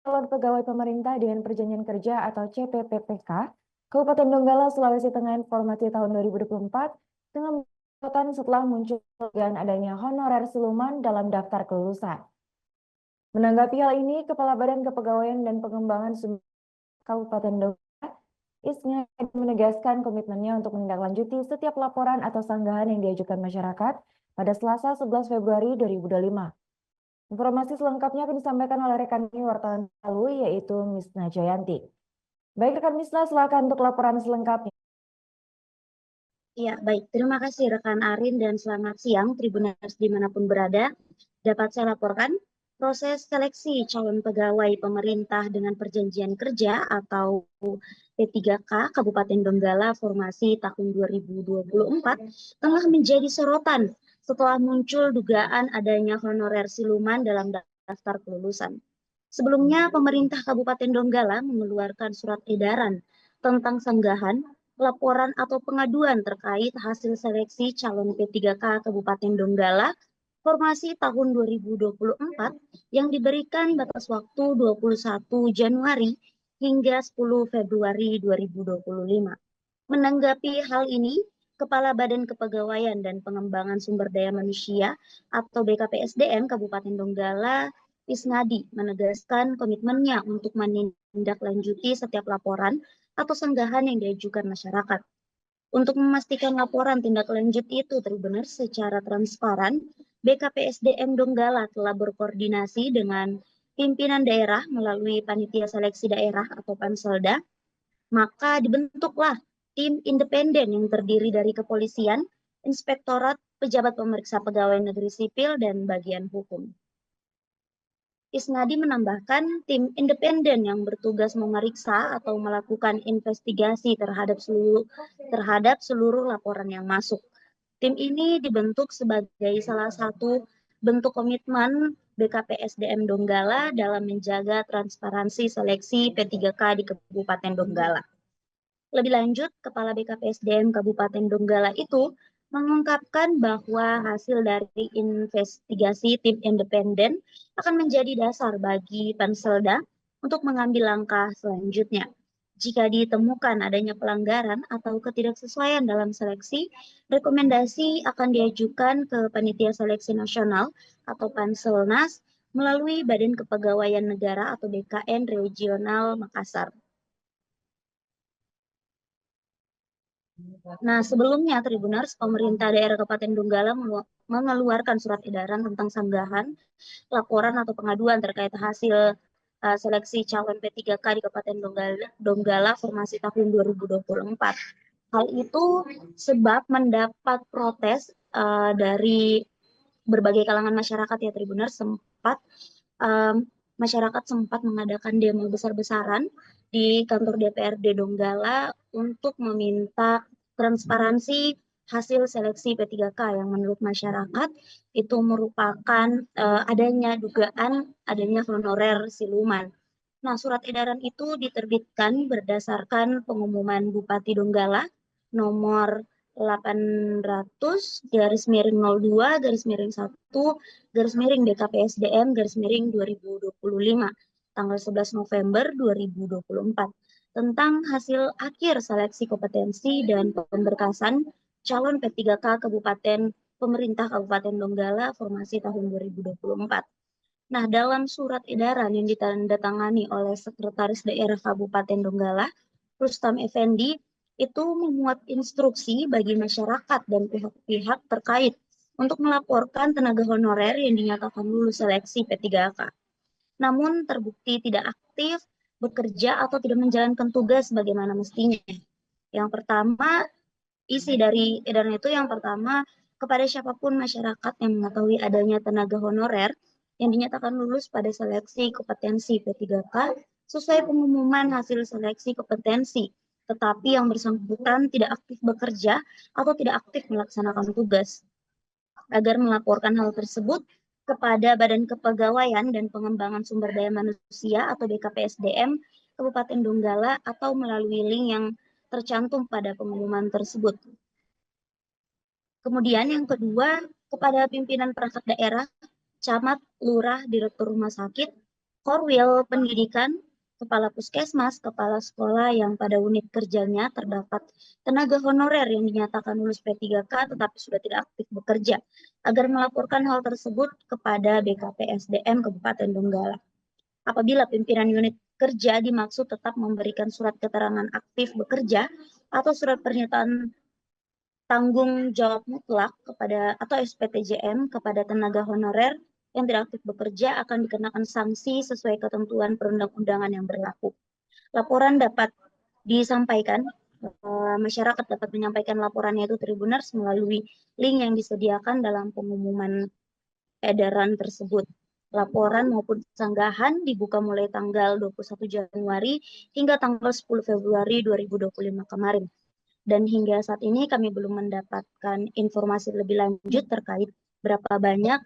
Calon pegawai pemerintah dengan perjanjian kerja atau CPPPK, Kabupaten Donggala, Sulawesi Tengah informasi tahun 2024 dengan catatan setelah muncul dugaan adanya honorer siluman dalam daftar kelulusan. Menanggapi hal ini, Kepala Badan Kepegawaian dan Pengembangan Sumber Kabupaten Donggala, Isnya menegaskan komitmennya untuk menindaklanjuti setiap laporan atau sanggahan yang diajukan masyarakat pada Selasa 11 Februari 2025. Informasi selengkapnya akan disampaikan oleh rekan kami wartawan lalu yaitu Misna Jayanti. Baik rekan Misna, silakan untuk laporan selengkapnya. Ya, baik. Terima kasih rekan Arin dan selamat siang Tribuners dimanapun berada. Dapat saya laporkan, proses seleksi calon pegawai pemerintah dengan perjanjian kerja atau P3K Kabupaten Donggala formasi tahun 2024 telah menjadi sorotan setelah muncul dugaan adanya honorer siluman dalam daftar kelulusan. Sebelumnya, pemerintah Kabupaten Donggala mengeluarkan surat edaran tentang sanggahan, laporan atau pengaduan terkait hasil seleksi calon P3K Kabupaten Donggala formasi tahun 2024 yang diberikan batas waktu 21 Januari hingga 10 Februari 2025. Menanggapi hal ini, Kepala Badan Kepegawaian dan Pengembangan Sumber Daya Manusia atau BKPSDM Kabupaten Donggala, Isnadi, menegaskan komitmennya untuk menindaklanjuti setiap laporan atau sanggahan yang diajukan masyarakat. Untuk memastikan laporan tindak lanjut itu terbenar secara transparan, BKPSDM Donggala telah berkoordinasi dengan pimpinan daerah melalui Panitia Seleksi Daerah atau Panselda, maka dibentuklah tim independen yang terdiri dari kepolisian, inspektorat, pejabat pemeriksa pegawai negeri sipil, dan bagian hukum. Isnadi menambahkan tim independen yang bertugas memeriksa atau melakukan investigasi terhadap seluruh laporan yang masuk. Tim ini dibentuk sebagai salah satu bentuk komitmen BKPSDM Donggala dalam menjaga transparansi seleksi P3K di Kabupaten Donggala. Lebih lanjut, Kepala BKPSDM Kabupaten Donggala itu mengungkapkan bahwa hasil dari investigasi tim independen akan menjadi dasar bagi Panselda untuk mengambil langkah selanjutnya. Jika ditemukan adanya pelanggaran atau ketidaksesuaian dalam seleksi, rekomendasi akan diajukan ke Panitia Seleksi Nasional atau Panselnas melalui Badan Kepegawaian Negara atau BKN Regional Makassar. Nah, sebelumnya Tribuners, pemerintah daerah Kabupaten Donggala mengeluarkan surat edaran tentang sanggahan, laporan atau pengaduan terkait hasil seleksi calon P3K di Kabupaten Donggala formasi tahun 2024. Hal itu sebab mendapat protes dari berbagai kalangan masyarakat ya Tribuners, masyarakat sempat mengadakan demo besar-besaran di kantor DPRD Donggala untuk meminta transparansi hasil seleksi P3K yang menurut masyarakat itu merupakan adanya dugaan adanya honorer siluman. Nah, surat edaran itu diterbitkan berdasarkan pengumuman Bupati Donggala nomor 800 garis miring 02 garis miring 1 garis miring BKPSDM garis miring 2025 tanggal 11 November 2024 tentang hasil akhir seleksi kompetensi dan pemberkasan calon P3K Kabupaten Pemerintah Kabupaten Donggala formasi tahun 2024. Nah, dalam surat edaran yang ditandatangani oleh Sekretaris Daerah Kabupaten Donggala, Rustam Effendi, itu memuat instruksi bagi masyarakat dan pihak-pihak terkait untuk melaporkan tenaga honorer yang dinyatakan lulus seleksi P3K. Namun terbukti tidak aktif, bekerja, atau tidak menjalankan tugas bagaimana mestinya. Yang pertama, isi dari edaran itu yang pertama, kepada siapapun masyarakat yang mengetahui adanya tenaga honorer yang dinyatakan lulus pada seleksi kompetensi P3K sesuai pengumuman hasil seleksi kompetensi, tetapi yang bersangkutan tidak aktif bekerja atau tidak aktif melaksanakan tugas, agar melaporkan hal tersebut kepada Badan Kepegawaian dan Pengembangan Sumber Daya Manusia atau BKPSDM Kabupaten Donggala atau melalui link yang tercantum pada pengumuman tersebut. Kemudian yang kedua, kepada pimpinan perangkat daerah, camat, lurah, direktur rumah sakit, Korwil Pendidikan, Kepala Puskesmas, Kepala Sekolah yang pada unit kerjanya terdapat tenaga honorer yang dinyatakan lulus P3K tetapi sudah tidak aktif bekerja, agar melaporkan hal tersebut kepada BKPSDM Kabupaten Donggala. Apabila pimpinan unit kerja dimaksud tetap memberikan surat keterangan aktif bekerja atau surat pernyataan tanggung jawab mutlak kepada atau SPTJM kepada tenaga honorer yang tidak aktif bekerja akan dikenakan sanksi sesuai ketentuan perundang-undangan yang berlaku. Laporan dapat disampaikan, masyarakat dapat menyampaikan laporannya itu Tribuners melalui link yang disediakan dalam pengumuman edaran tersebut. Laporan maupun sanggahan dibuka mulai tanggal 21 Januari hingga tanggal 10 Februari 2025 kemarin. Dan hingga saat ini kami belum mendapatkan informasi lebih lanjut terkait berapa banyak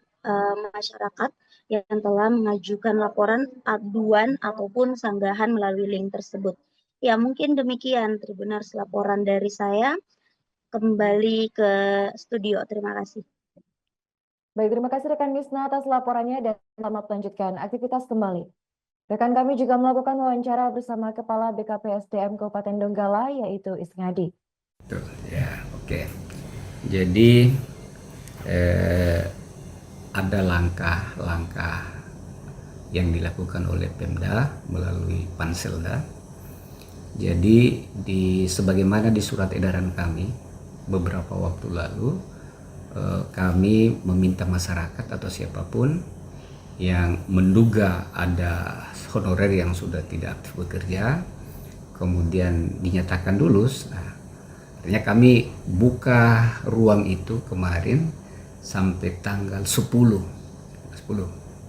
masyarakat yang telah mengajukan laporan aduan ataupun sanggahan melalui link tersebut. Ya, mungkin demikian Tribuners laporan dari saya. Kembali ke studio. Terima kasih. Baik, terima kasih rekan Misna atas laporannya dan selamat melanjutkan aktivitas kembali. Rekan kami juga melakukan wawancara bersama Kepala BKPSDM Kabupaten Donggala yaitu Isngadi. Betul, ya, oke. Jadi ada langkah-langkah yang dilakukan oleh Pemda melalui Panselda. Jadi sebagaimana di surat edaran kami beberapa waktu lalu, kami meminta masyarakat atau siapapun yang menduga ada honorer yang sudah tidak aktif bekerja, kemudian dinyatakan lulus. Artinya kami buka ruang itu kemarin sampai tanggal 10,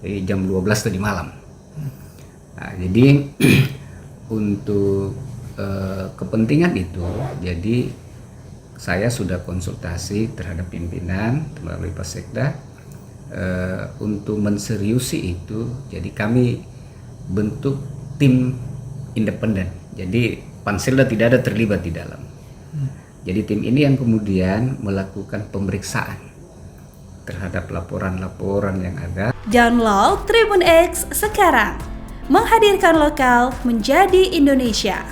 jadi jam 12 tadi malam. Nah, jadi untuk kepentingan itu, jadi saya sudah konsultasi terhadap pimpinan melalui Pasekda untuk menseriusi itu. Jadi kami bentuk tim independen. Jadi Panselda tidak ada terlibat di dalam. Jadi tim ini yang kemudian melakukan pemeriksaan terhadap laporan-laporan yang ada. Download Tribun X sekarang, menghadirkan lokal menjadi Indonesia.